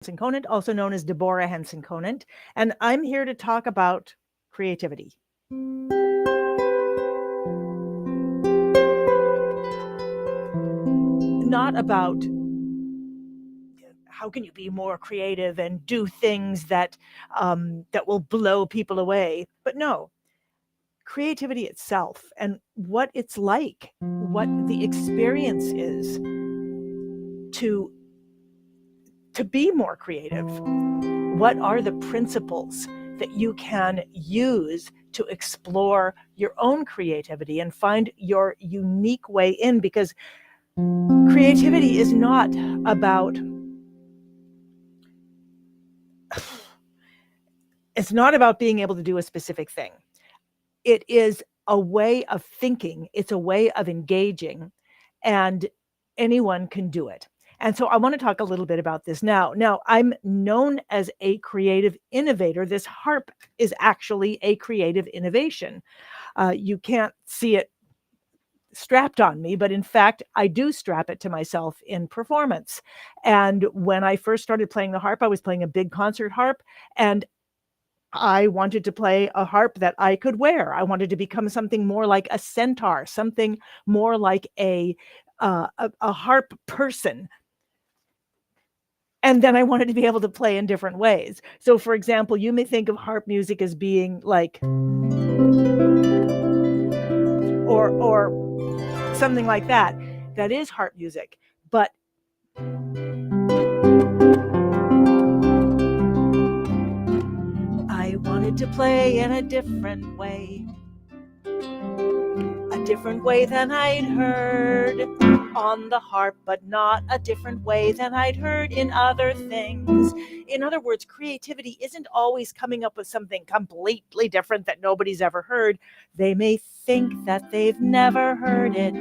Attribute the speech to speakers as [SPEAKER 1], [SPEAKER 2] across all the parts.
[SPEAKER 1] Henson-Conant, also known as Deborah Henson-Conant, and I'm here to talk about creativity. Not about how can you be more creative and do things that will blow people away, but no, creativity itself and what it's like, what the experience is to be more creative. What are the principles that you can use to explore your own creativity and find your unique way in? Because creativity is not about being able to do a specific thing. It is a way of thinking, it's a way of engaging, and anyone can do it. And so I want to talk a little bit about this now. Now, I'm known as a creative innovator. This harp is actually a creative innovation. You can't see it strapped on me, but in fact, I do strap it to myself in performance. And when I first started playing the harp, I was playing a big concert harp, and I wanted to play a harp that I could wear. I wanted to become something more like a centaur, something more like a harp person. And then I wanted to be able to play in different ways. So, for example, you may think of harp music as being like, or something like that. That is harp music, but I wanted to play in a different way than I'd heard on the harp, but not a different way than I'd heard in other things. In other words, creativity isn't always coming up with something completely different that nobody's ever heard. They may think that they've never heard it.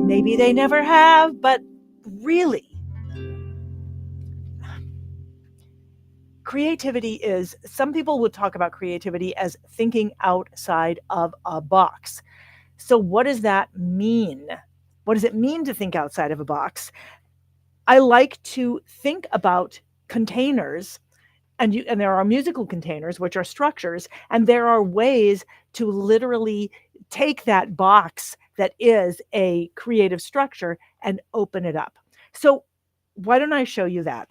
[SPEAKER 1] Maybe they never have, but really, creativity is, some people would talk about creativity as thinking outside of a box. So what does that mean? What does it mean to think outside of a box? I like to think about containers, and there are musical containers, which are structures, and there are ways to literally take that box that is a creative structure and open it up. So why don't I show you that?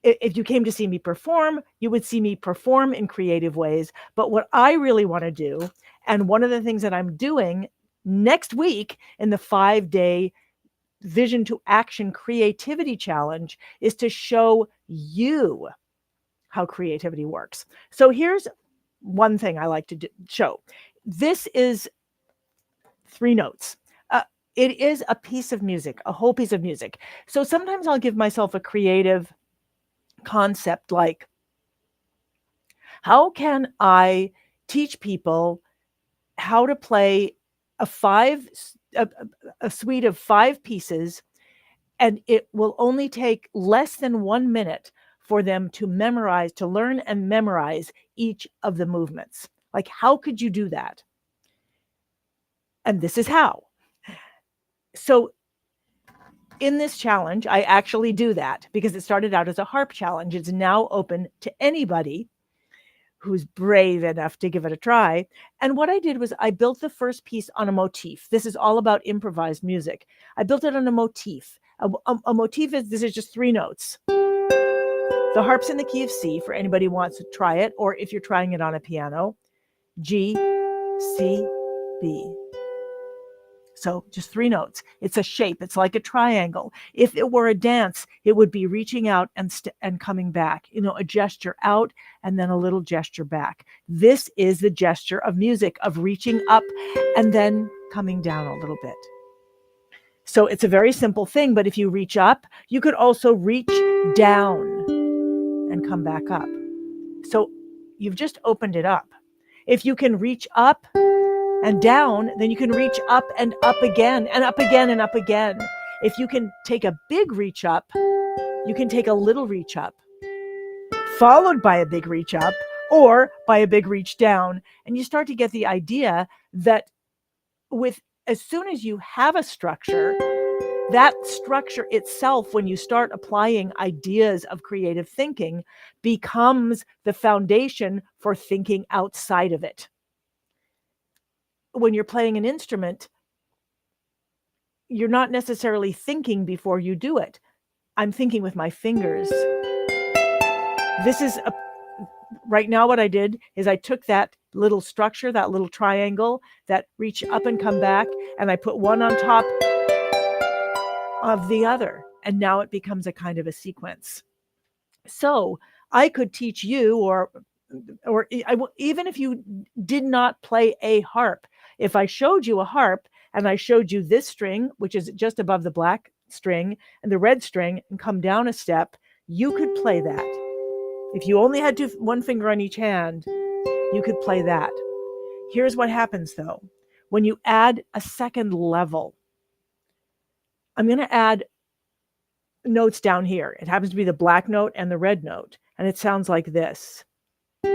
[SPEAKER 1] If you came to see me perform, you would see me perform in creative ways. But what I really want to do, and one of the things that I'm doing next week in the 5-day Vision to Action Creativity Challenge, is to show you how creativity works. So here's one thing I like to show. This is 3 notes. It is a piece of music, a whole piece of music. So sometimes I'll give myself a creative concept like, how can I teach people how to play a suite of 5 pieces, and it will only take less than 1 minute for them to learn and memorize each of the movements. Like, how could you do that? And this is how. So in this challenge, I actually do that because it started out as a harp challenge. It's now open to anybody who's brave enough to give it a try. And what I did was I built the first piece on a motif. This is all about improvised music. I built it on a motif. A motif this is just 3 notes. The harp's in the key of C for anybody who wants to try it, or if you're trying it on a piano, G, C, B. So just 3 notes. It's a shape. It's like a triangle. If it were a dance, it would be reaching out and coming back. A gesture out and then a little gesture back. This is the gesture of music, of reaching up and then coming down a little bit. So it's a very simple thing, but if you reach up, you could also reach down and come back up. So you've just opened it up. If you can reach up and down, then you can reach up and up again and up again and up again. If you can take a big reach up, you can take a little reach up, followed by a big reach up or by a big reach down. And you start to get the idea that as soon as you have a structure, that structure itself, when you start applying ideas of creative thinking, becomes the foundation for thinking outside of it. When you're playing an instrument, you're not necessarily thinking before you do it. I'm thinking with my fingers. Right now what I did is I took that little structure, that little triangle that reach up and come back, and I put one on top of the other, and now it becomes a kind of a sequence. So I could teach you, or even if you did not play a harp, if I showed you a harp and I showed you this string, which is just above the black string, and the red string, and come down a step, you could play that. If you only had one finger on each hand, you could play that. Here's what happens though. When you add a second level, I'm going to add notes down here. It happens to be the black note and the red note, and it sounds like this. And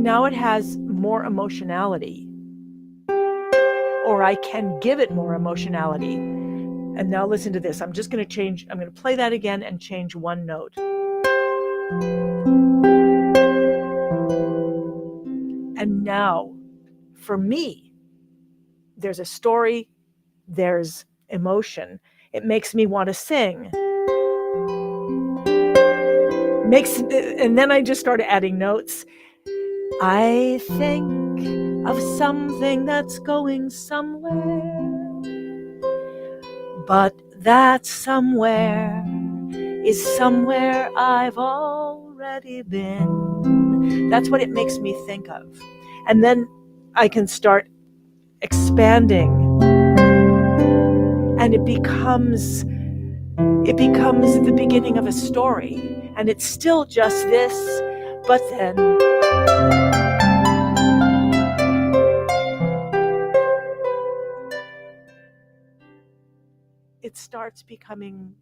[SPEAKER 1] now it has more emotionality, or I can give it more emotionality. And now listen to this. I'm going to play that again and change one note. And now, for me, there's a story, there's emotion. It makes me want to sing. And then I just started adding notes. I think of something that's going somewhere, but that somewhere is somewhere I've already been. That's what it makes me think of. And then I can start expanding, and it becomes the beginning of a story. And it's still just this, but then it starts becoming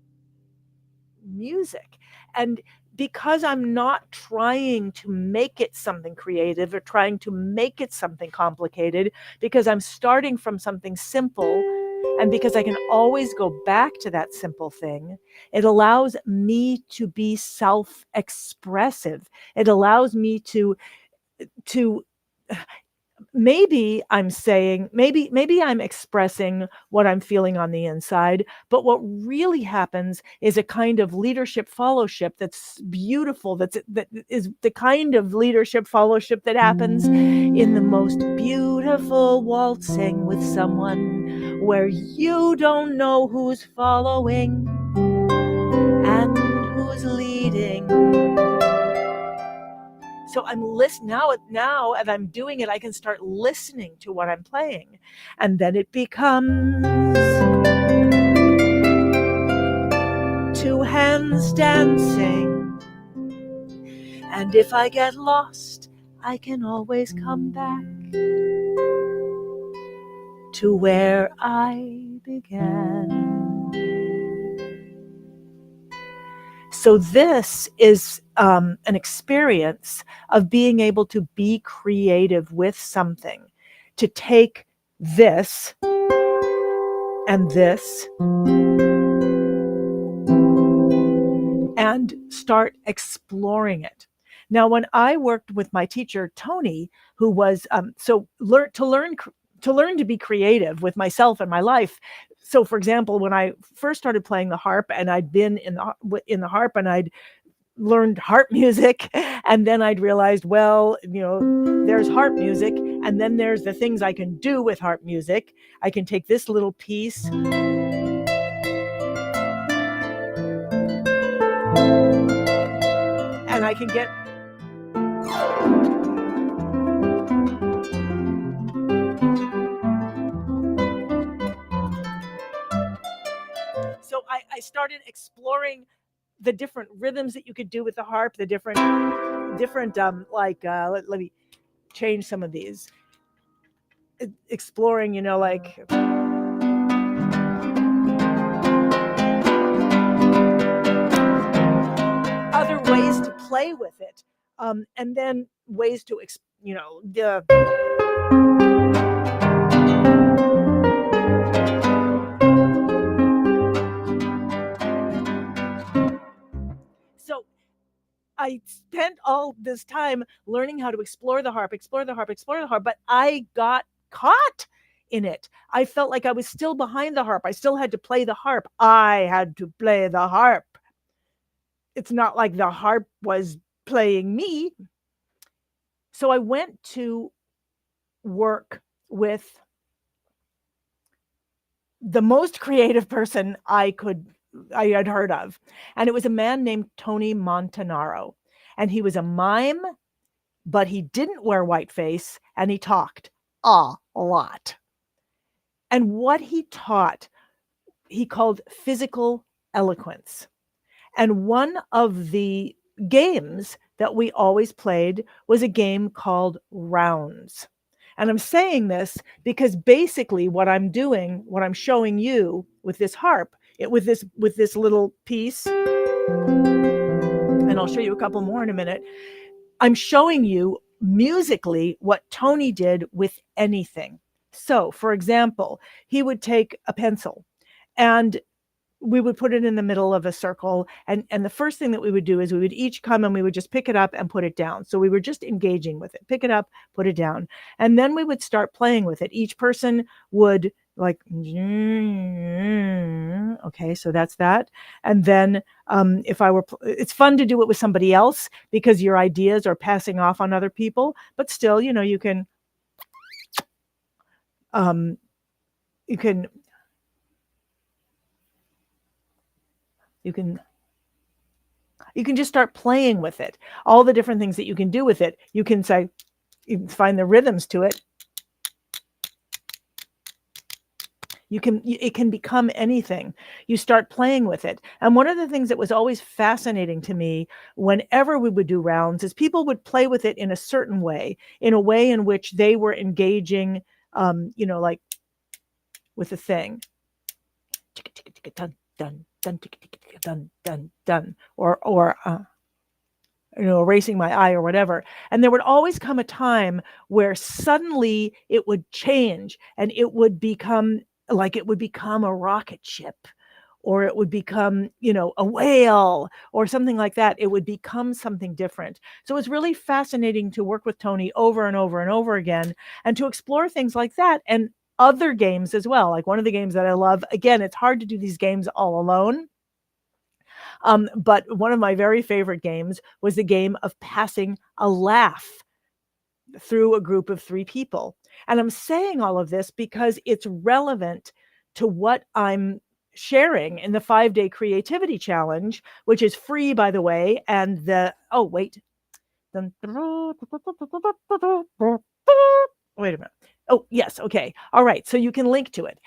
[SPEAKER 1] music. And because I'm not trying to make it something creative or trying to make it something complicated, because I'm starting from something simple, and because I can always go back to that simple thing, it allows me to be self-expressive. It allows me to maybe I'm saying, maybe I'm expressing what I'm feeling on the inside, but what really happens is a kind of leadership fellowship that's beautiful, that is the kind of leadership fellowship that happens in the most beautiful waltzing with someone, where you don't know who's following and who's leading. So I'm listening now, and I'm doing it. I can start listening to what I'm playing, and then it becomes two hands dancing. And if I get lost, I can always come back to where I began. So this is an experience of being able to be creative with something, to take this and this and start exploring it. Now, when I worked with my teacher, Tony, who was to learn to be creative with myself and my life. So, for example, when I first started playing the harp, and I'd been in the harp, and I'd learned harp music, and then I'd realized, well, there's harp music, and then there's the things I can do with harp music. I can take this little piece and I can get so I started exploring the different rhythms that you could do with the harp, the different let me change some of these. Exploring, like other ways to play with it, and then ways to I spent all this time learning how to explore the harp, but I got caught in it. I felt like I was still behind the harp. I still had to play the harp. I had to play the harp. It's not like the harp was playing me. So I went to work with the most creative person I had heard of. And it was a man named Tony Montanaro. And he was a mime, but he didn't wear whiteface, and he talked a lot. And what he taught, he called physical eloquence. And one of the games that we always played was a game called rounds. And I'm saying this because basically what I'm doing, what I'm showing you with this harp, with this little piece, and I'll show you a couple more in a minute, I'm showing you musically what Tony did with anything. So, for example, he would take a pencil and we would put it in the middle of a circle. And the first thing that we would do is we would each come and we would just pick it up and put it down. So we were just engaging with it, pick it up, put it down. And then we would start playing with it. Each person would like, okay, so that's that. And then it's fun to do it with somebody else because your ideas are passing off on other people, but still, you can just start playing with it. All the different things that you can do with it. You can find the rhythms to it. It can become anything. You start playing with it. And one of the things that was always fascinating to me whenever we would do rounds is people would play with it in a certain way, in a way in which they were engaging, like with a thing. Dun, dun, dun, dun, dun, dun, or erasing my eye or whatever. And there would always come a time where suddenly it would change and it would become a rocket ship, or it would become, a whale or something like that. It would become something different. So it's really fascinating to work with Tony over and over and over again and to explore things like that and other games as well. Like one of the games that I love, again, it's hard to do these games all alone. But one of my very favorite games was the game of passing a laugh through a group of 3 people. And I'm saying all of this because it's relevant to what I'm sharing in the 5-day creativity challenge, which is free, by the way. And wait a minute. Oh, yes. Okay. All right. So you can link to it.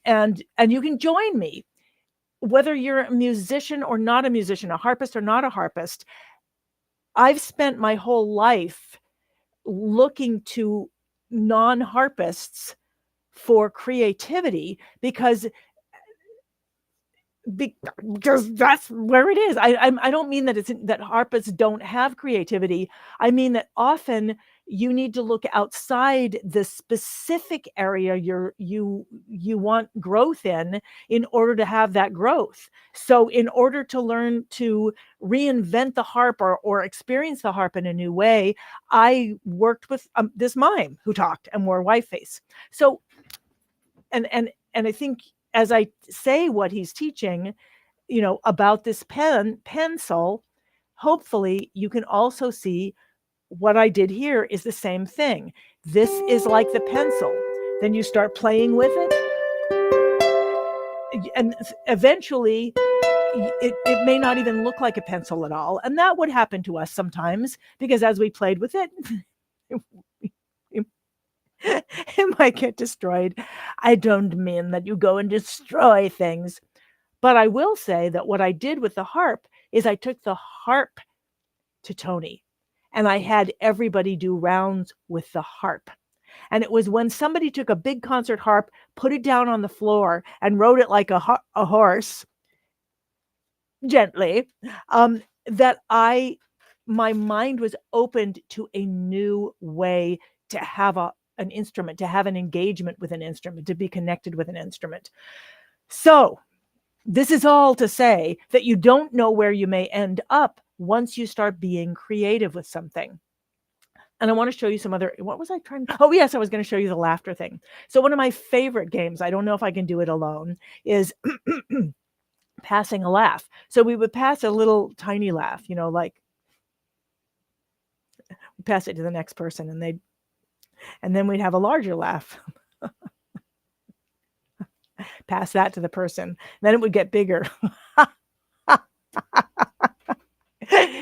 [SPEAKER 1] And you can join me, whether you're a musician or not a musician, a harpist or not a harpist. I've spent my whole life looking to non-harpists for creativity because that's where it is. I don't mean that harpists don't have creativity. I mean that often you need to look outside the specific area you want growth in order to have that growth. So in order to learn to reinvent the harp or experience the harp in a new way, I worked with this mime who talked and wore whiteface. So and I think as I say what he's teaching, about this pencil, hopefully you can also see what I did here is the same thing. This is like the pencil. Then you start playing with it. And eventually it may not even look like a pencil at all. And that would happen to us sometimes because as we played with it, it might get destroyed. I don't mean that you go and destroy things. But I will say that what I did with the harp is I took the harp to Tony and I had everybody do rounds with the harp. And it was when somebody took a big concert harp, put it down on the floor and rode it like a horse, gently, that my mind was opened to a new way to have an instrument, to have an engagement with an instrument, to be connected with an instrument. So this is all to say that you don't know where you may end up once you start being creative with something. And I want to show you some other, what was I trying to, oh yes, I was going to show you the laughter thing. So one of my favorite games, I don't know if I can do it alone, is passing a laugh. So we would pass a little tiny laugh, like pass it to the next person, and then we'd have a larger laugh. Pass that to the person. Then it would get bigger.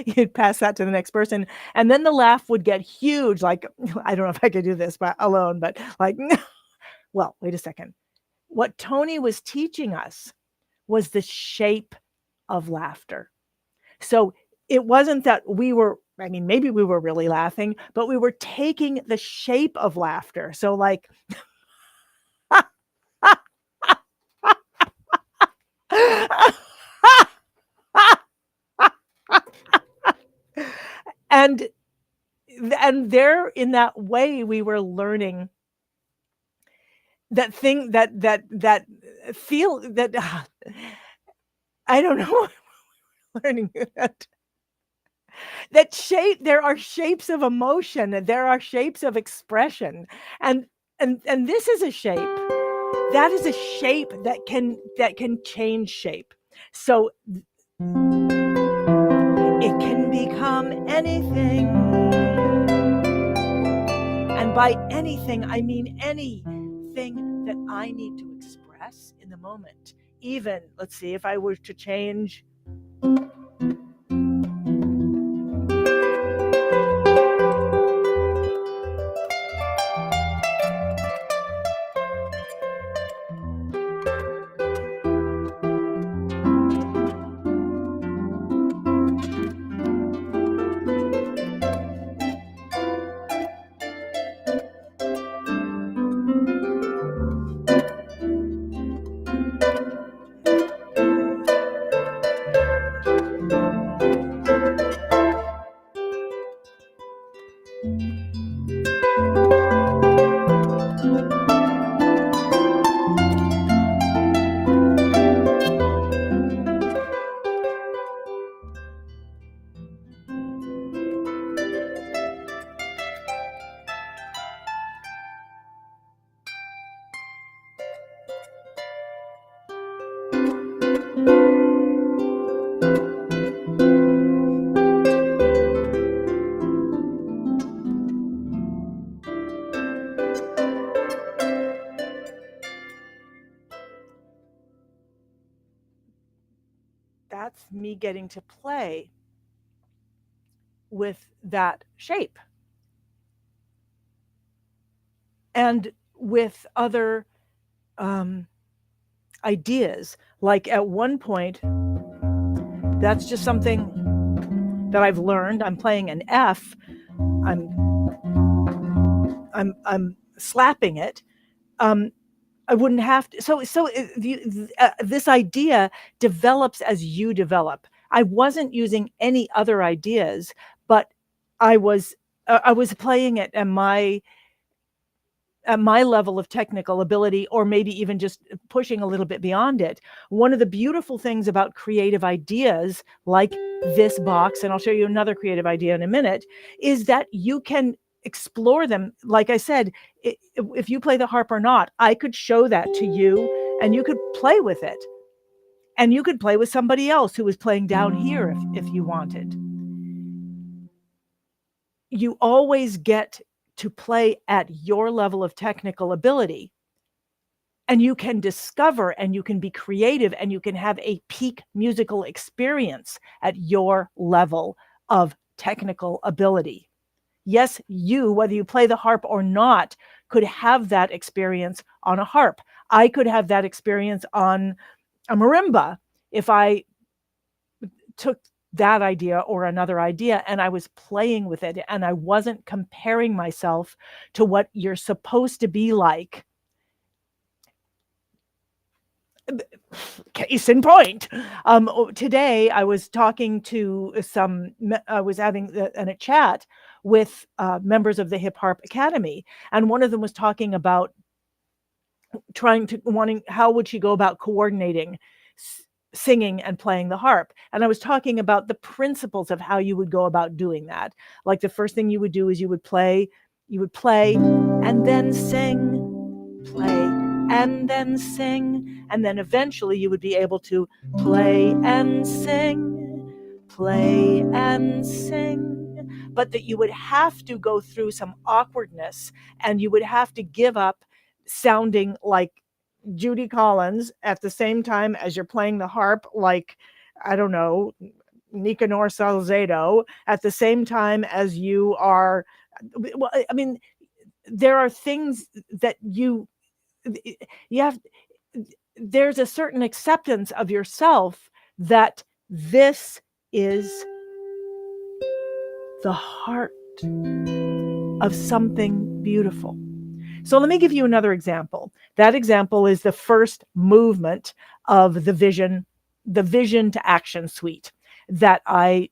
[SPEAKER 1] You'd pass that to the next person. And then the laugh would get huge. Like, I don't know if I could do this alone, but like, well, wait a second. What Tony was teaching us was the shape of laughter. So it wasn't that maybe we were really laughing, but we were taking the shape of laughter. So like, and there, in that way, we were learning that thing, that feel that I don't know, learning that shape. There are shapes of emotion. There are shapes of expression, and this is a shape. That is a shape that can change shape. So it can become anything. And by anything, I mean anything that I need to express in the moment. Even, let's see, if I were to change. That's me getting to play with that shape. And with other ideas. Like at one point, that's just something that I've learned. I'm playing an F. I'm slapping it. I wouldn't have to. So this idea develops as you develop. I wasn't using any other ideas, but I was playing it at my level of technical ability, or maybe even just pushing a little bit beyond it. One of the beautiful things about creative ideas like this box, and I'll show you another creative idea in a minute, is that you can explore them. Like I said, if you play the harp or not, I could show that to you and you could play with it. And you could play with somebody else who was playing down here if you wanted. You always get to play at your level of technical ability. And you can discover and you can be creative and you can have a peak musical experience at your level of technical ability. Yes, you, whether you play the harp or not, could have that experience on a harp. I could have that experience on a marimba if I took that idea or another idea and I was playing with it and I wasn't comparing myself to what you're supposed to be like. Case in point, today I was talking to I was having a chat with members of the Hip Harp Academy, and one of them was talking about wanting how would she go about coordinating singing and playing the harp. And I was talking about the principles of how you would go about doing that. Like the first thing you would do is you would play and then sing, play and then sing. And then eventually you would be able to play and sing, play and sing. But that you would have to go through some awkwardness and you would have to give up sounding like Judy Collins at the same time as you're playing the harp, like, I don't know, Nicanor Salcedo, at the same time as you are. Well, I mean, there are things that you have. There's a certain acceptance of yourself that this is the heart of something beautiful. So let me give you another example. That example is the first movement of the vision to action suite that I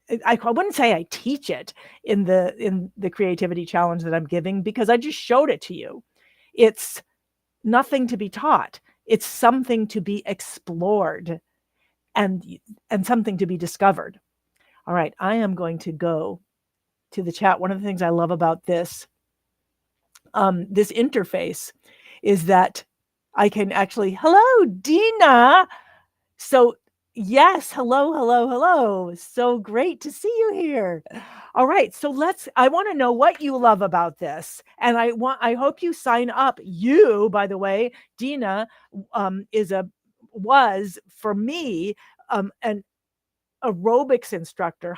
[SPEAKER 1] wouldn't say I teach it in the creativity challenge that I'm giving, because I just showed it to you. It's nothing to be taught. It's something to be explored and something to be discovered. All right, I am going to go to the chat. One of the things I love about this interface is that I can actually, hello, Dina. So yes, hello. So great to see you here. All right, so I want to know what you love about this. And I hope you sign up. You, by the way, Dina, was for me, an aerobics instructor,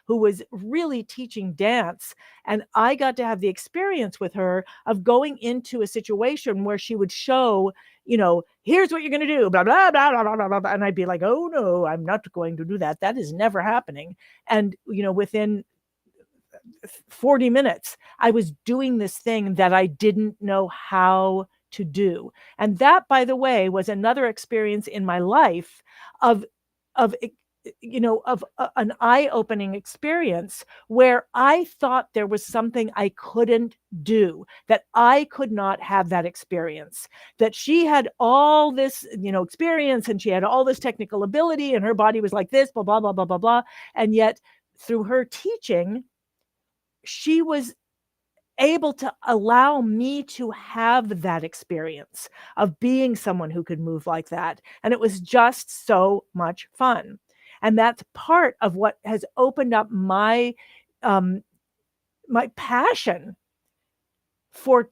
[SPEAKER 1] who was really teaching dance. And I got to have the experience with her of going into a situation where she would show, here's what you're going to do, blah, blah, blah, blah, blah, blah. And I'd be like, oh no, I'm not going to do that. That is never happening. And, within 40 minutes, I was doing this thing that I didn't know how to do. And that, by the way, was another experience in my life of an eye-opening experience where I thought there was something I couldn't do, that I could not have that experience, that she had all this, experience, and she had all this technical ability, and her body was like this, blah, blah, blah, blah, blah, blah. And yet through her teaching, she was able to allow me to have that experience of being someone who could move like that. And it was just so much fun. And that's part of what has opened up my my passion for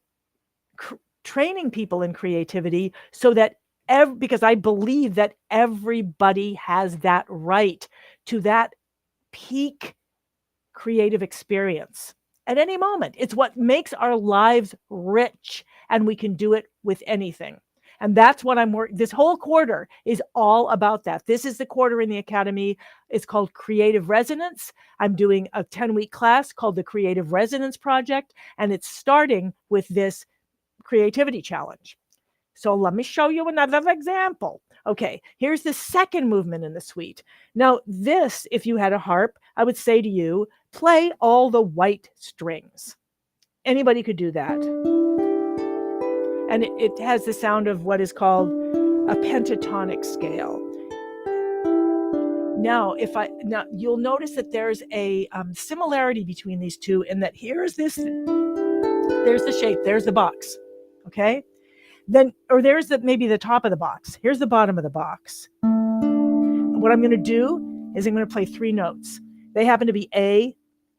[SPEAKER 1] training people in creativity, so that because I believe that everybody has that right to that peak creative experience at any moment. It's what makes our lives rich, and we can do it with anything. And that's what this whole quarter is all about that. This is the quarter in the Academy. It's called Creative Resonance. I'm doing a 10-week class called the Creative Resonance Project, and it's starting with this creativity challenge. So let me show you another example. Okay, here's the second movement in the suite. Now this, if you had a harp, I would say to you, play all the white strings. Anybody could do that. And it has the sound of what is called a pentatonic scale. Now, you'll notice that there's a similarity between these two, in that there's the shape, there's the box, okay? There's maybe the top of the box. Here's the bottom of the box. What I'm going to do is I'm going to play 3 notes. They happen to be A,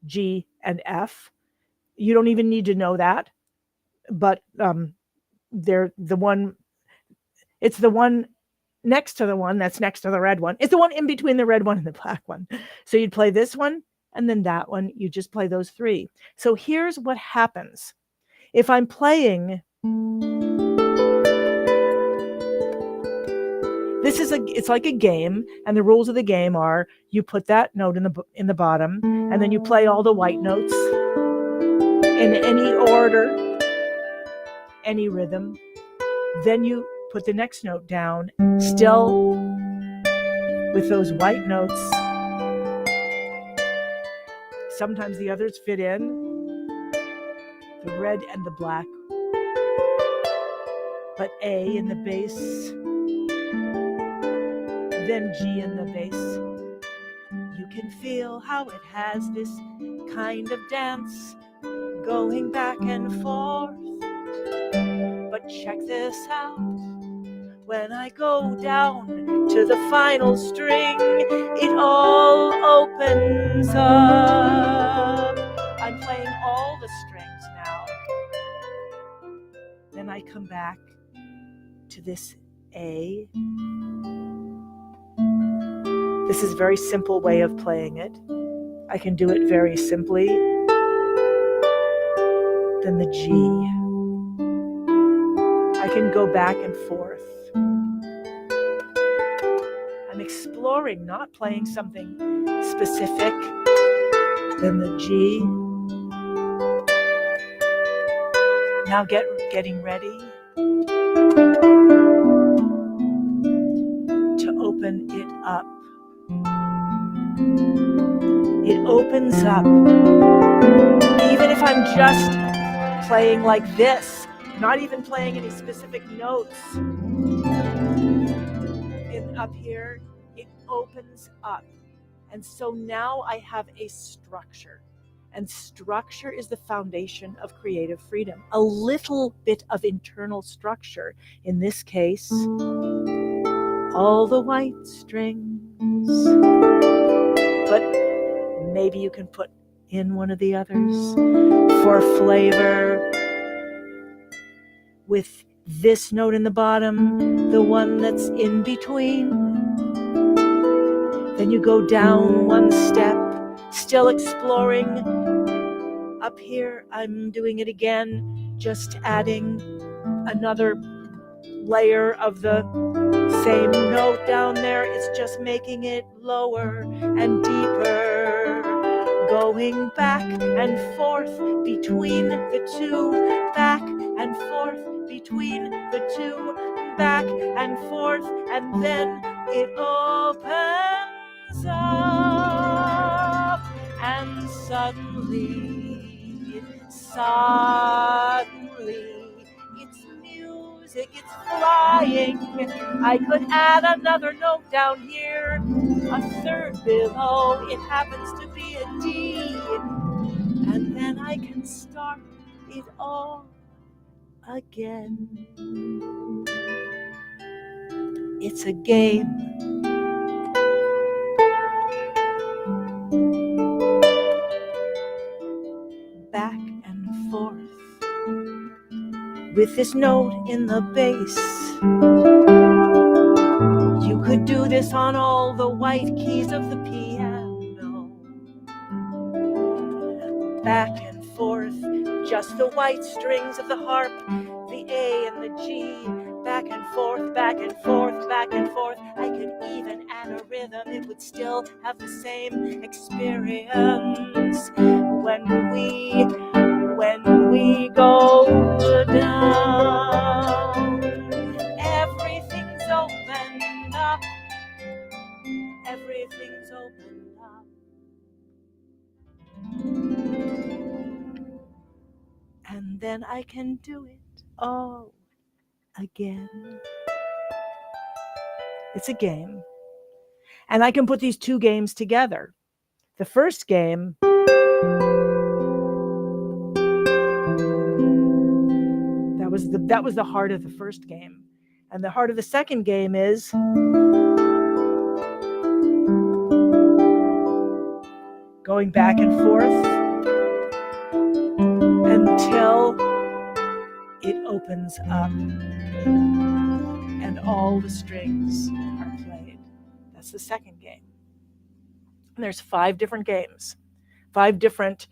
[SPEAKER 1] G, and F. You don't even need to know that, but they're the one. It's the one next to the one that's next to the red one. It's the one in between the red one and the black one. So you'd play this one and then that one. You just play those 3. So here's what happens. If I'm playing, it's like a game, and the rules of the game are you put that note in the bottom, and then you play all the white notes in any order, any rhythm. Then you put the next note down, still with those white notes. Sometimes the others fit in, the red and the black, but A in the bass, then G in the bass. You can feel how it has this kind of dance going back and forth. But check this out. When I go down to the final string, it all opens up. I'm playing all the strings now. Then I come back to this A. This is a very simple way of playing it. I can do it very simply. Then the G. I can go back and forth. I'm exploring, not playing something specific. Then the G. Now getting ready to open it up. It opens up. Even if I'm just playing like this, not even playing any specific notes up here, it opens up. And so now I have a structure. And structure is the foundation of creative freedom. A little bit of internal structure. In this case, all the white strings. But maybe you can put in one of the others for flavor. With this note in the bottom, the one that's in between. Then you go down one step, still exploring. Up here, I'm doing it again, just adding another layer of the same note down there. It's just making it lower and deeper. Going back and forth between the two, back and forth between the two, back and forth, and then it opens up, and suddenly, it's music, it's flying. I could add another note down here, a third below, it happens to be a D, and then I can start it all again. It's a game. Back and forth with this note in the bass. You could do this on all the white keys of the piano. Back and forth, just the white strings of the harp, the A and the G. Back and forth, back and forth, back and forth. I could even add a rhythm, it would still have the same experience. When we go down, everything's opened up. Everything's opened up. And then I can do it all again. It's a game. And I can put these two games together. The first game, that was the heart of the first game. And the heart of the second game is going back and forth until it opens up and all the strings are played. That's the second game. And there's 5 different games, 5 different,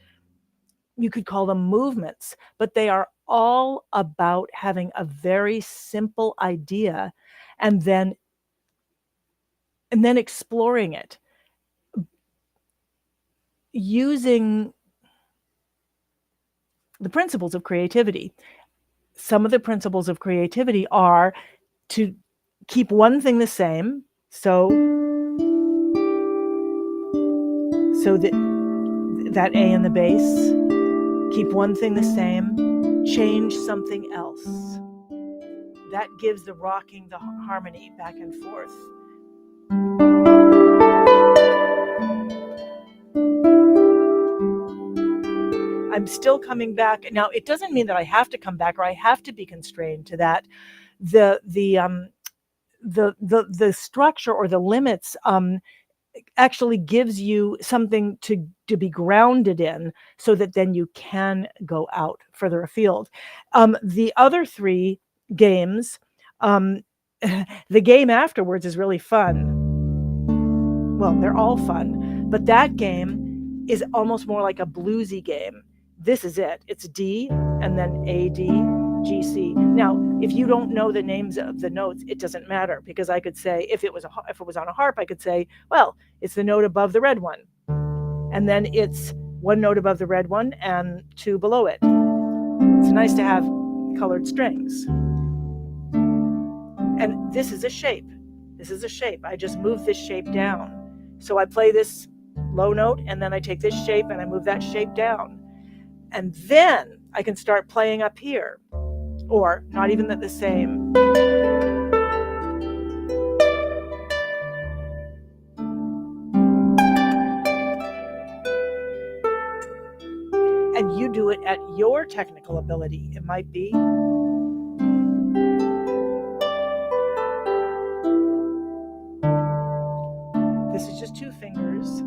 [SPEAKER 1] you could call them movements, but they are all about having a very simple idea and then exploring it using the principles of creativity. Some of the principles of creativity are to keep one thing the same, so that A in the bass, keep one thing the same, change something else. That gives the rocking, the harmony back and forth. I'm still coming back. Now, it doesn't mean that I have to come back or I have to be constrained to that. The structure or the limits actually gives you something to be grounded in, so that then you can go out further afield. The other three games, the game afterwards is really fun. Well, they're all fun, but that game is almost more like a bluesy game. This is it. It's D and then A, D, G, C. Now, if you don't know the names of the notes, it doesn't matter, because I could say, if it was on a harp, I could say, well, it's the note above the red one, and then it's one note above the red one and two below it. It's nice to have colored strings. And this is a shape. This is a shape. I just move this shape down. So I play this low note, and then I take this shape and I move that shape down. And then I can start playing up here, or not even the same. And you do it at your technical ability. It might be this is just two fingers.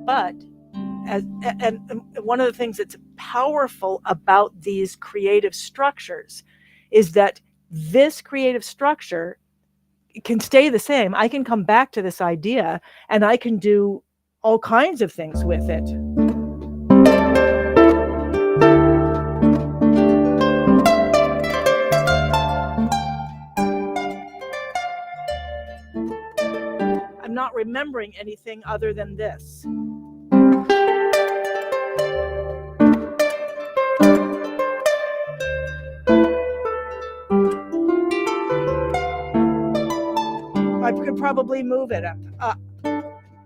[SPEAKER 1] But and one of the things that's powerful about these creative structures is that this creative structure can stay the same. I can come back to this idea and I can do all kinds of things with it. I'm not remembering anything other than this. I could probably move it up.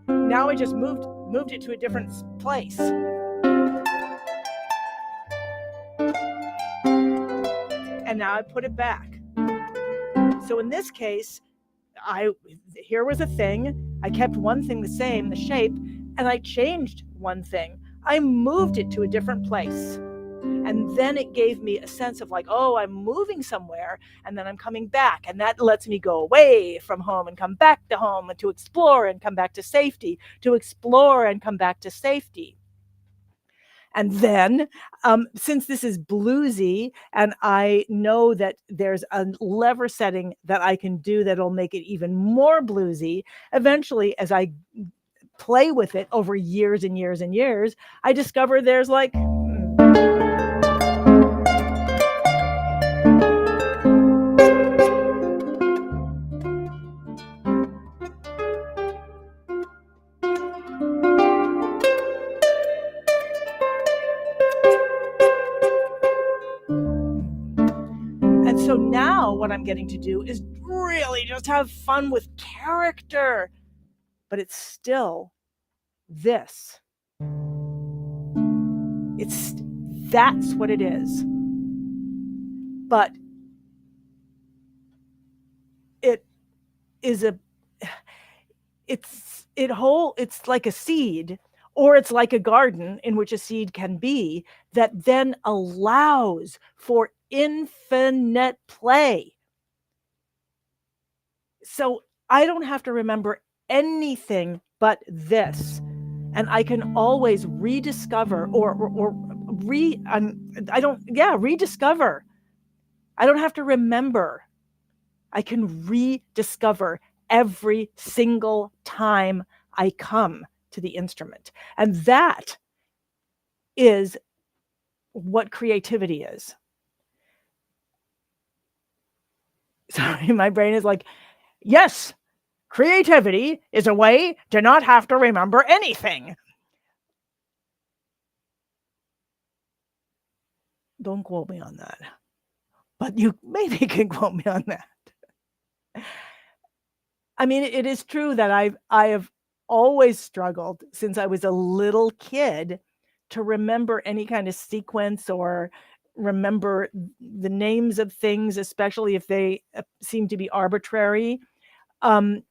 [SPEAKER 1] Now I just moved it to a different place. And now I put it back. So in this case, here was a thing. I kept one thing the same, the shape, and I changed one thing. I moved it to a different place. And then it gave me a sense of like, oh, I'm moving somewhere, and then I'm coming back. And that lets me go away from home and come back to home, and to explore and come back to safety, to explore and come back to safety. And then, since this is bluesy, and I know that there's a lever setting that I can do that'll make it even more bluesy, eventually, as I play with it over years and years and years, I discover there's like, and so now what I'm getting to do is really just have fun with character, but it's still this. That's what it is. But it is it's like a seed, or it's like a garden in which a seed can be, that then allows for infinite play. So I don't have to remember anything but this, and I can always rediscover rediscover. I don't have to remember. I can rediscover every single time I come to the instrument. And that is what creativity is. Sorry, my brain is like, yes, creativity is a way to not have to remember anything. Don't quote me on that, but you maybe can quote me on that. I mean, it is true that I have always struggled since I was a little kid to remember any kind of sequence or remember the names of things, especially if they seem to be arbitrary. And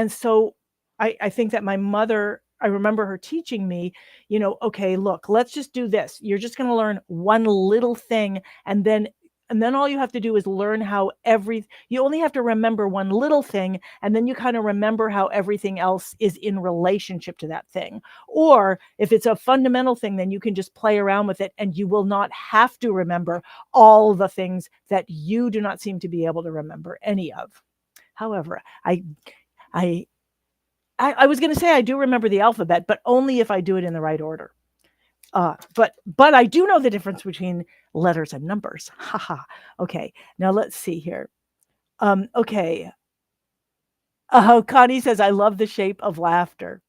[SPEAKER 1] so I think that my mother, I remember her teaching me, okay, look, let's just do this. You're just going to learn one little thing, and then all you have to do is learn how you only have to remember one little thing, and then you kind of remember how everything else is in relationship to that thing. Or if it's a fundamental thing, then you can just play around with it, and you will not have to remember all the things that you do not seem to be able to remember any of. However, I I was going to say I do remember the alphabet, but only if I do it in the right order. But I do know the difference between letters and numbers. Haha. Okay, now let's see here. Okay. Connie says, I love the shape of laughter.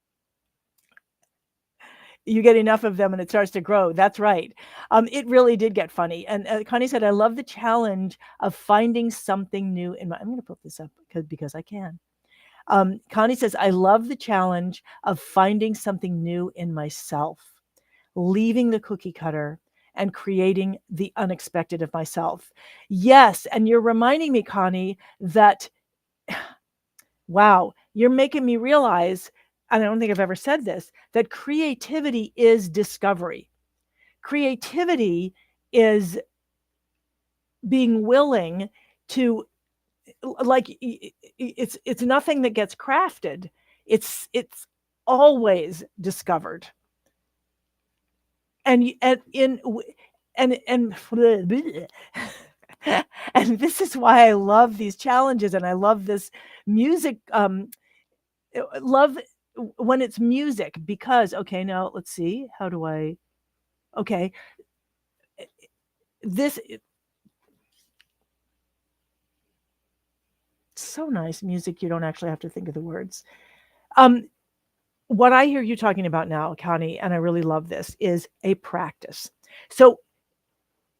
[SPEAKER 1] You get enough of them and it starts to grow. That's right. It really did get funny. And Connie said, I love the challenge of finding something new in my. I'm going to put this up because I can. Connie says, I love the challenge of finding something new in myself, leaving the cookie cutter and creating the unexpected of myself. Yes. And you're reminding me, Connie, that, wow, you're making me realize, and I don't think I've ever said this, that creativity is discovery. Creativity is being willing to, like, it's nothing that gets crafted. It's always discovered. And in and and this is why I love these challenges, and I love this music, love when it's music, because okay, now let's see, how do I, okay, this, so nice music, you don't actually have to think of the words. Um, what I hear you talking about now, Connie, and I really love this, is a practice. So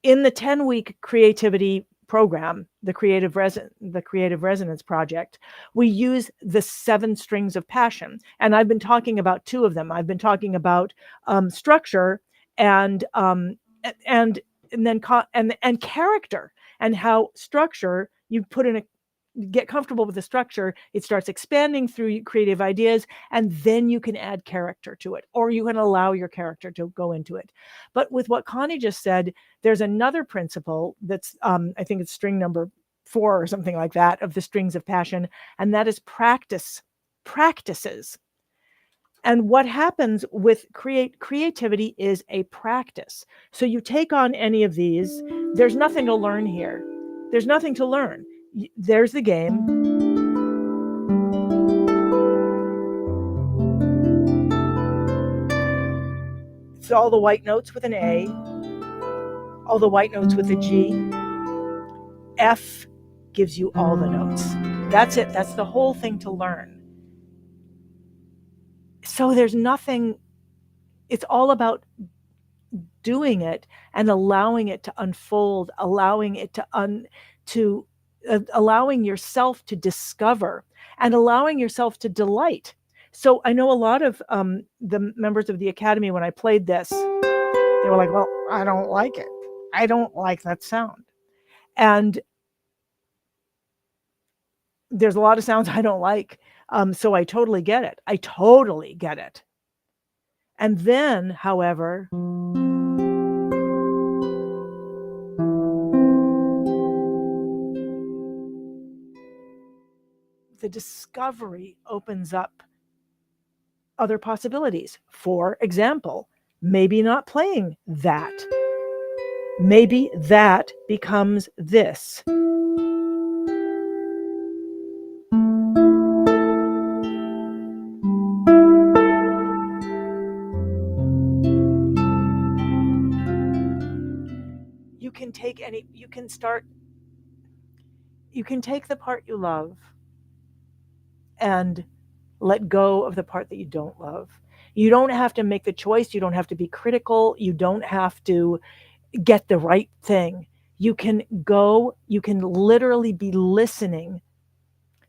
[SPEAKER 1] in the 10-week creativity program, the Creative Resonance Project, we use the 7 strings of passion. And I've been talking about 2 of them. I've been talking about structure and and and then and character, and how structure, you put in a, get comfortable with the structure, it starts expanding through creative ideas, and then you can add character to it, or you can allow your character to go into it. But with what Connie just said, there's another principle that's, I think it's string number 4 or something like that, of the strings of passion, and that is practices. And what happens with creativity is a practice. So you take on any of these, there's nothing to learn here. There's nothing to learn. There's the game. It's all the white notes with an A, all the white notes with a G. F gives you all the notes. That's it. That's the whole thing to learn. So there's nothing, it's all about doing it and allowing it to unfold, allowing it to allowing yourself to discover, and allowing yourself to delight. So I know a lot of the members of the Academy, when I played this, they were like, well, I don't like it. I don't like that sound. And there's a lot of sounds I don't like. So I totally get it. I totally get it. And then, however, the discovery opens up other possibilities. For example, maybe not playing that. Maybe that becomes this. You can take the part you love and let go of the part that you don't love. You don't have to make the choice. You don't have to be critical. You don't have to get the right thing. You can literally be listening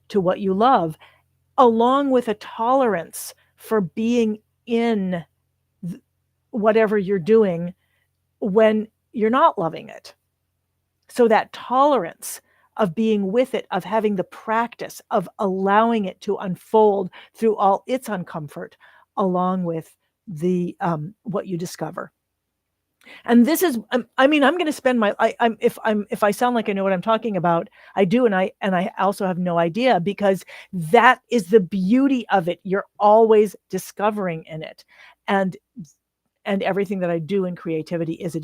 [SPEAKER 1] to what you love, along with a tolerance for being in whatever you're doing when you're not loving it. So that tolerance of being with it, of having the practice, of allowing it to unfold through all its uncomfort, along with the what you discover. And this is, I mean, I'm going to spend my, if I sound like I know what I'm talking about, I do, and I also have no idea, because that is the beauty of it. You're always discovering in it, and everything that I do in creativity is a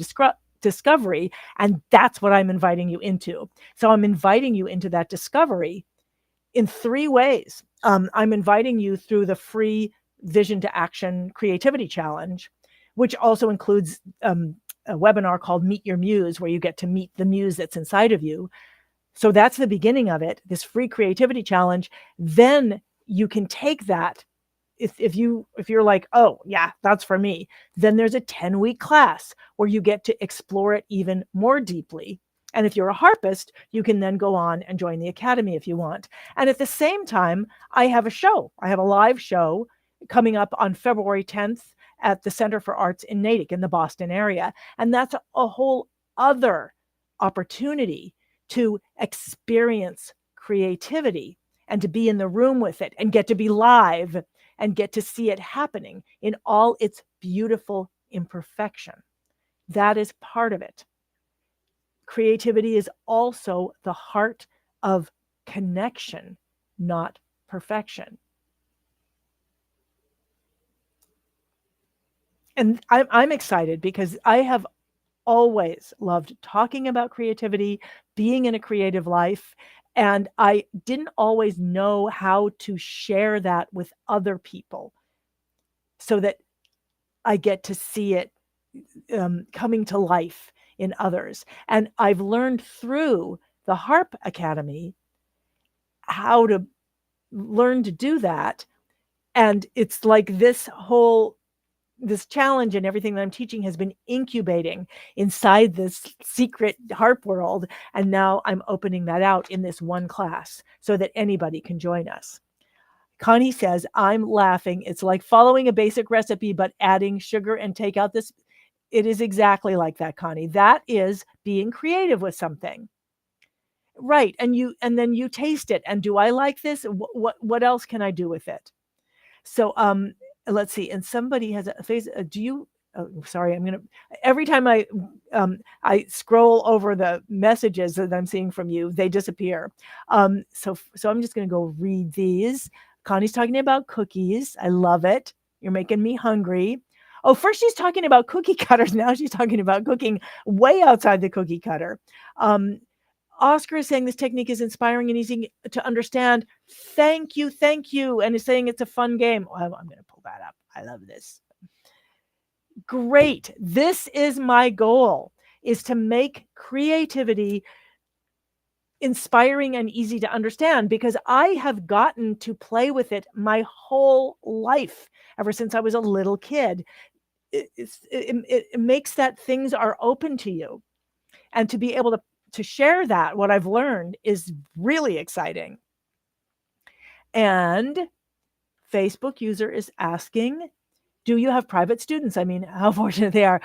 [SPEAKER 1] discovery, and that's what I'm inviting you into. So I'm inviting you into that discovery in 3 ways. I'm inviting you through the free Vision to Action Creativity Challenge, which also includes a webinar called Meet Your Muse, where you get to meet the muse that's inside of you. So that's the beginning of it, this free creativity challenge. Then you can take that. If you're like, oh yeah, that's for me, then there's a 10-week class where you get to explore it even more deeply. And if you're a harpist, you can then go on and join the academy if you want. And at the same time, I have a live show coming up on February 10th at the Center for Arts in Natick in the Boston area. And that's a whole other opportunity to experience creativity and to be in the room with it and get to be live and get to see it happening in all its beautiful imperfection. That is part of it. Creativity is also the heart of connection, not perfection. And I'm excited because I have always loved talking about creativity, being in a creative life, and I didn't always know how to share that with other people so that I get to see it coming to life in others. And I've learned through the Harp Academy how to learn to do that. And it's like this challenge and everything that I'm teaching has been incubating inside this secret harp world. And now I'm opening that out in this one class so that anybody can join us. Connie says, I'm laughing. It's like following a basic recipe, but adding sugar and take out this. It is exactly like that, Connie. That is being creative with something. Right. And then you taste it. And do I like this? What else can I do with it? So let's see. And somebody has a face. Do you? Oh, sorry. Every time I scroll over the messages that I'm seeing from you, they disappear. So I'm just going to go read these. Connie's talking about cookies. I love it. You're making me hungry. Oh, first she's talking about cookie cutters. Now she's talking about cooking way outside the cookie cutter. Oscar is saying this technique is inspiring and easy to understand. Thank you. And is saying it's a fun game. I'm going to pull that up. I love this. Great. This is my goal, is to make creativity inspiring and easy to understand, because I have gotten to play with it my whole life, ever since I was a little kid. It makes that things are open to you, and to be able to share that, what I've learned, is really exciting. And Facebook user is asking, do you have private students? I mean, how fortunate they are.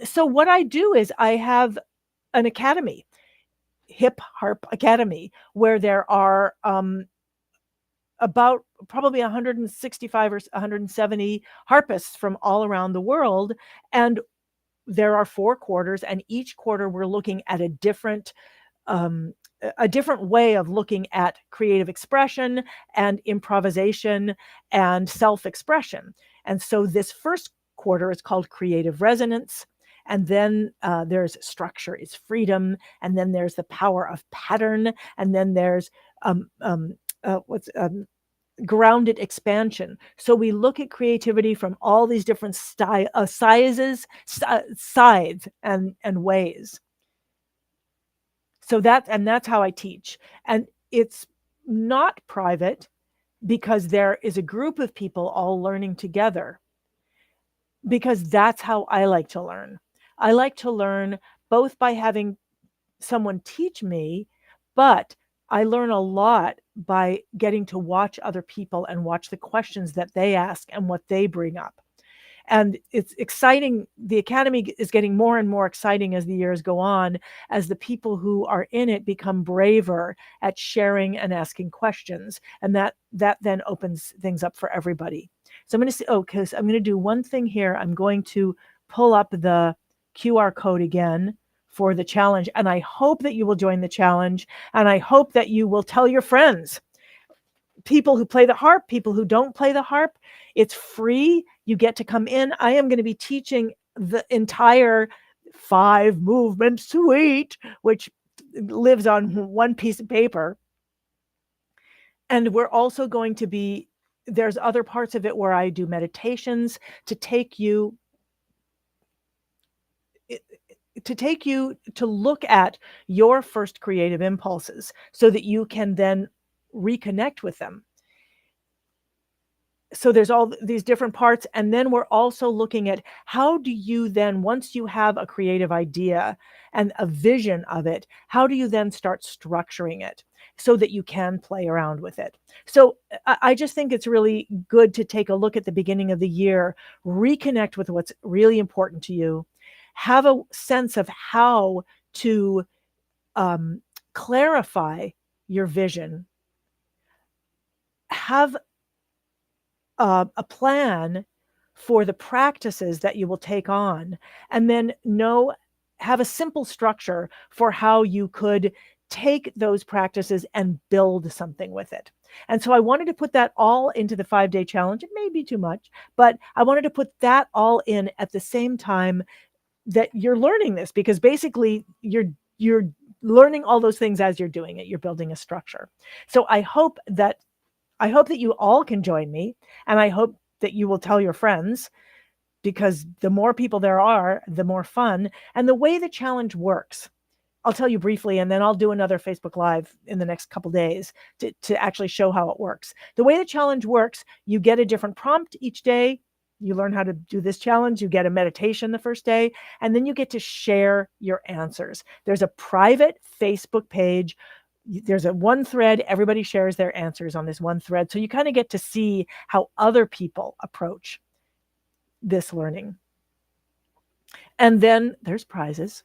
[SPEAKER 1] So what I do is I have an academy, Hip Harp Academy, where there are about probably 165 or 170 harpists from all around the world. And there are 4 quarters, and each quarter we're looking at a different way of looking at creative expression and improvisation and self-expression. And so this first quarter is called Creative Resonance. And then there's Structure is Freedom. And then there's the Power of Pattern. And then there's Grounded Expansion. So we look at creativity from all these different sides and ways. So that's how I teach. And it's not private, because there is a group of people all learning together, because that's how I like to learn. I like to learn both by having someone teach me, but I learn a lot by getting to watch other people and watch the questions that they ask and what they bring up. And it's exciting. The Academy is getting more and more exciting as the years go on, as the people who are in it become braver at sharing and asking questions. And that then opens things up for everybody. So I'm going to say, because I'm going to do one thing here. I'm going to pull up the QR code again for the challenge. And I hope that you will join the challenge. And I hope that you will tell your friends, people who play the harp, people who don't play the harp. It's free. You get to come in. I am going to be teaching the entire 5-movement suite, which lives on one piece of paper. And we're also going to be, there's other parts of it where I do meditations to take you to look at your first creative impulses so that you can then reconnect with them. So there's all these different parts. And then we're also looking at how do you then, once you have a creative idea and a vision of it, how do you then start structuring it so that you can play around with it? So I just think it's really good to take a look at the beginning of the year, reconnect with what's really important to you, have a sense of how to clarify your vision, have a plan for the practices that you will take on, and then have a simple structure for how you could take those practices and build something with it. And so I wanted to put that all into the 5-day challenge. It may be too much, but I wanted to put that all in at the same time that you're learning this, because basically you're learning all those things as you're doing it. You're building a structure. So I hope that you all can join me, and I hope that you will tell your friends, because the more people there are, the more fun. And the way the challenge works, I'll tell you briefly, and then I'll do another Facebook Live in the next couple days to actually show how it works. The way the challenge works, you get a different prompt each day. You learn how to do this challenge. You get a meditation the first day, and then you get to share your answers. There's a private Facebook page. There's one thread. Everybody shares their answers on this one thread. So you kind of get to see how other people approach this learning. And then there's prizes,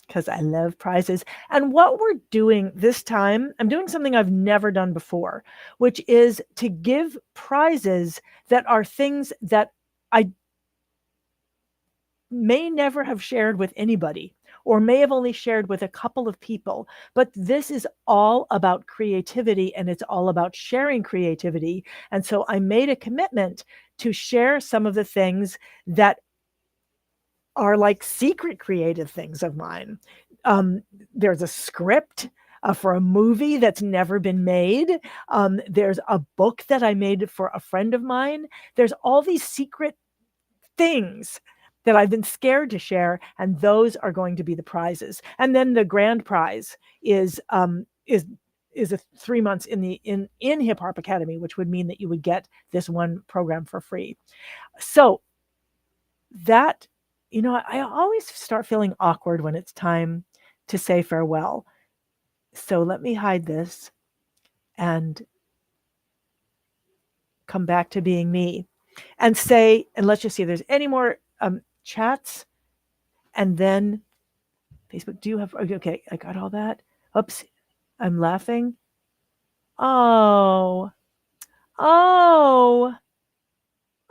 [SPEAKER 1] because I love prizes. And what we're doing this time, I'm doing something I've never done before, which is to give prizes that are things that I may never have shared with anybody, or may have only shared with a couple of people. But this is all about creativity, and it's all about sharing creativity. And so I made a commitment to share some of the things that are like secret creative things of mine. There's a script for a movie that's never been made. There's a book that I made for a friend of mine. There's all these secret things that I've been scared to share, and those are going to be the prizes. And then the grand prize is a 3 months in Hip Hop Academy, which would mean that you would get this one program for free. So that, I always start feeling awkward when it's time to say farewell. So let me hide this and come back to being me and say, and let's just see if there's any more chats. And then Facebook, do you have, okay, I got all that. Oops, I'm laughing. Oh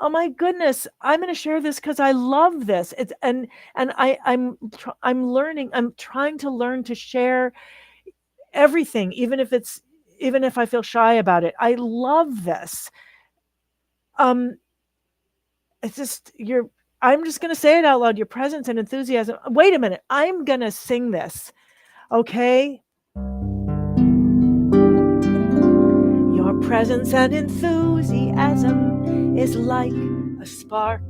[SPEAKER 1] my goodness. I'm going to share this because I love this. It's, and I'm learning, I'm trying to learn to share everything, even if I feel shy about it. I love this. It's just, I'm just going to say it out loud. Your presence and enthusiasm. Wait a minute. I'm going to sing this. Okay. Your presence and enthusiasm is like a spark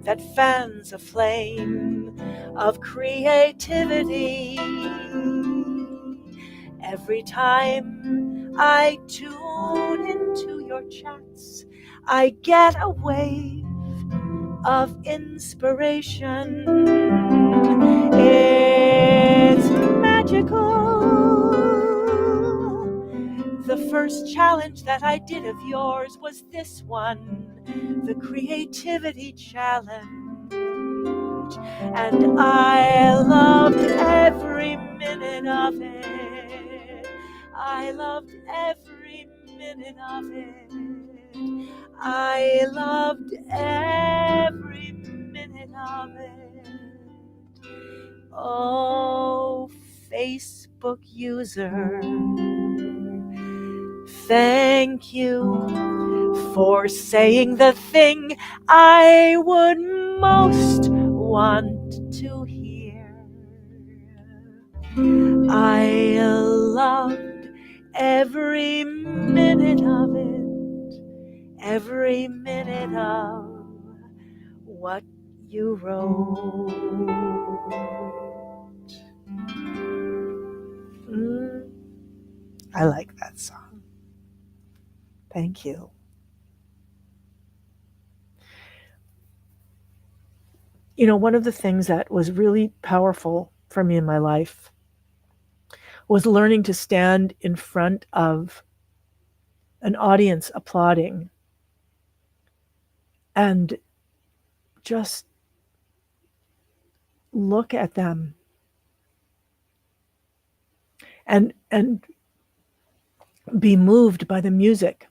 [SPEAKER 1] that fans a flame of creativity. Every time I tune into your chats, I get a wave of inspiration. It's magical. The first challenge that I did of yours was this one. the creativity challenge. And I loved every minute of it. I loved every minute of it. I loved every minute of it. Oh, Facebook user, thank you for saying the thing I would most want to hear. I loved every minute of it, every minute of what you wrote. I like that song. Thank you. You know, one of the things that was really powerful for me in my life was learning to stand in front of an audience applauding and just look at them and be moved by the music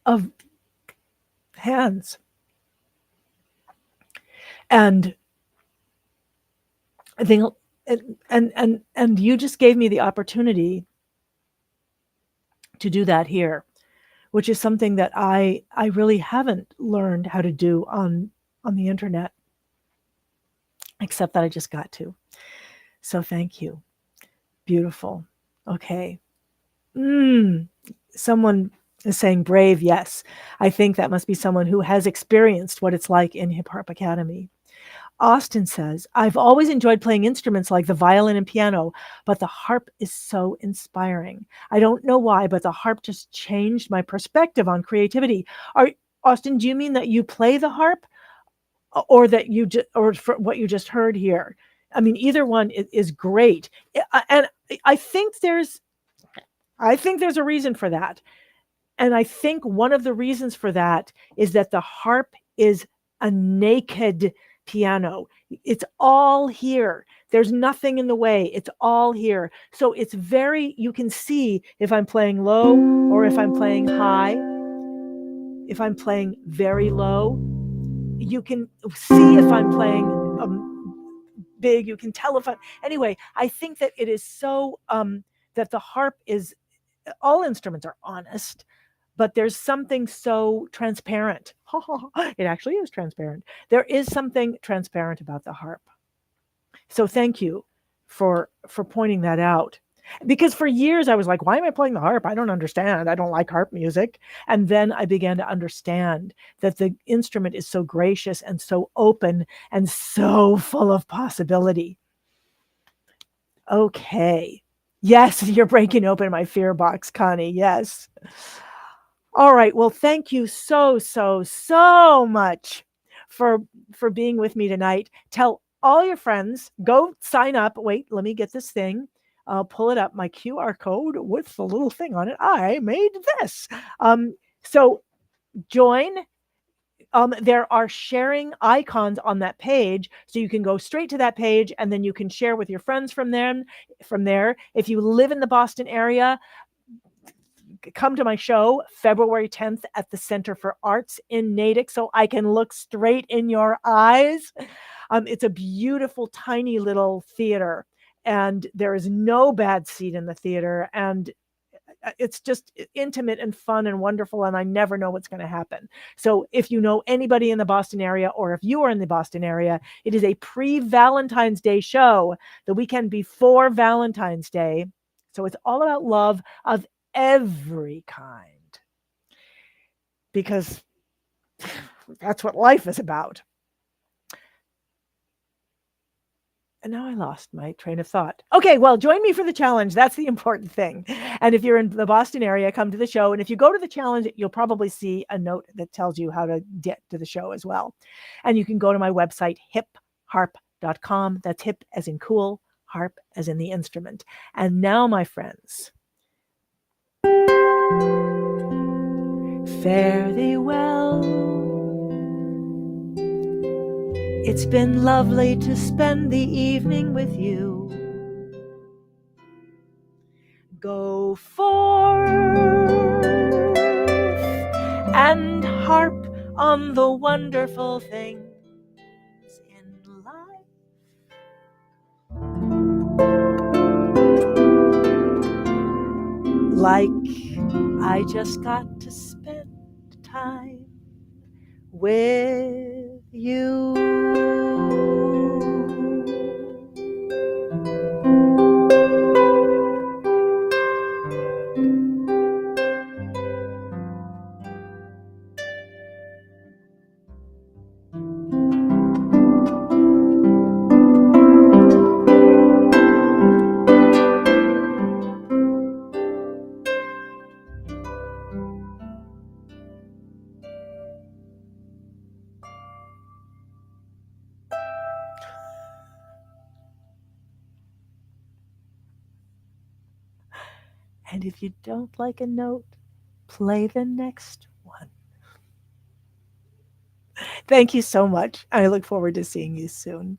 [SPEAKER 1] of hands. And I think and you just gave me the opportunity to do that here, which is something that I really haven't learned how to do on the internet, except that I just got to. So thank you. Beautiful. Okay. Someone is saying brave. Yes. I think that must be someone who has experienced what it's like in Hip Hop Academy. Austin says, I've always enjoyed playing instruments like the violin and piano, but the harp is so inspiring. I don't know why, but the harp just changed my perspective on creativity. Austin, do you mean that you play the harp, or that you or for what you just heard here? I mean, either one is great. And I think there's a reason for that. And I think one of the reasons for that is that the harp is a naked piano. It's all here. There's nothing in the way. It's all here. So it's you can see if I'm playing low or if I'm playing high. If I'm playing very low, you can see if I'm playing big. You can tell if anyway, I think that it is so, that the harp is, all instruments are honest, but there's something so transparent. It actually is transparent. There is something transparent about the harp. So thank you for pointing that out. Because for years I was like, why am I playing the harp? I don't understand. I don't like harp music. And then I began to understand that the instrument is so gracious and so open and so full of possibility. Okay. Yes, you're breaking open my fear box, Connie. Yes. All right. Well, thank you so much for being with me tonight. Tell all your friends, go sign up. Wait, let me get this thing. I'll pull it up, my QR code with the little thing on it. I made this. So join. There are sharing icons on that page, so you can go straight to that page and then you can share with your friends from there. If you live in the Boston area, come to my show February 10th at the Center for Arts in Natick so I can look straight in your eyes. It's a beautiful, tiny little theater, and there is no bad seat in the theater, and it's just intimate and fun and wonderful, and I never know what's going to happen. So if you know anybody in the Boston area, or if you are in the Boston area, it is a pre-Valentine's Day show, the weekend before Valentine's Day. So it's all about love of every kind, because that's what life is about. And now I lost my train of thought. Okay, well, join me for the challenge. That's the important thing. And if you're in the Boston area, come to the show. And if you go to the challenge, you'll probably see a note that tells you how to get to the show as well. And you can go to my website, hipharp.com. That's hip as in cool, harp as in the instrument. And now, my friends, Fare thee well. It's been lovely to spend the evening with you. Go forth and harp on the wonderful things in life. Like I just got to spend time with you. And if you don't like a note, play the next one. Thank you so much. I look forward to seeing you soon.